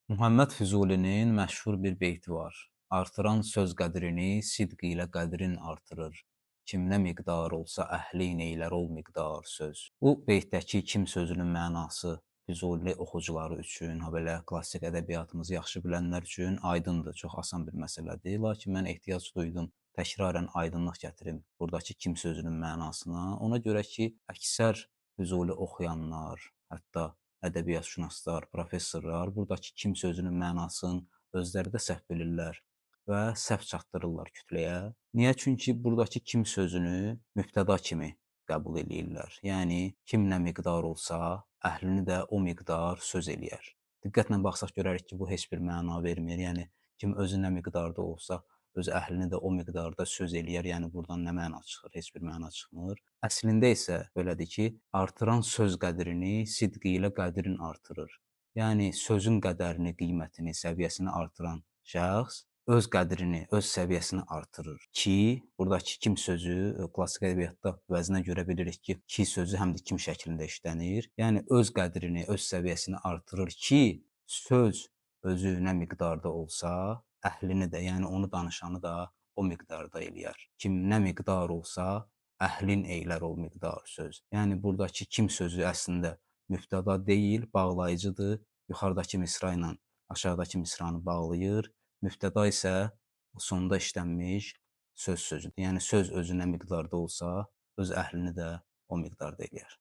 Muhammed Füzulinin məşhur bir beyti var. Artıran söz qədrini, sidq ilə qədrin artırır. Kim nə miqdar olsa əhlin eylər ol miqdar söz. Bu beytdəki kim sözünün mənası Füzuli oxucuları üçün, habelə klassik ədəbiyyatımızı yaxşı bilənlər üçün aydındır, çox asan bir məsələdir. Lakin mən ehtiyac duydum təkrarən aydınlıq gətirim buradakı kim sözünün mənasına. Ona görə ki, əksər Füzuli oxuyanlar, hətta ədəbiyyatşünaslar, professorlar buradakı kim sözünün mənasını özləri də səhv bilirlər və səhv çatdırırlar kütləyə. Niyə? Çünki buradakı kim sözünü mübtəda kimi qəbul eləyirlər. Yəni kim nə miqdar olsa, əhlini də o miqdar söz eləyər. Diqqətlə baxsaq görərik ki, bu heç bir məna vermir. Yəni kim özü nə miqdarda olsa, öz əhlini də o miqdarda söz eləyər. Yəni burdan nə məna çıxır? Heç bir məna çıxmır. Əslində isə belədir ki, artıran söz qədrini sidqi ilə qədrin artırır. Yəni sözün qədərini, qiymətini, səviyyəsini artıran şəxs öz qədrini, öz səviyyəsini artırır ki, buradakı kim sözü klassik ədəbiyyatda vəznə görə bilirik ki, ki sözü həm də kim şəklində işlənir. Yəni öz qədrini, öz səviyyəsini artırır ki, söz özü nə miqdarda olsa, əhlini də, yəni onu danışanı da o miqdarda eləyər. Kim nə miqdar olsa, əhlin eylər ol miqdar söz. Yəni buradakı kim sözü əslində mübtəda deyil, bağlayıcıdır. Yuxarıdakı misra ilə aşağıdakı misranı bağlayır. Mübtəda isə sonda işlənmiş söz sözüdür. Yəni söz özü nə miqdarda olsa, öz əhlini də o miqdarda eləyər.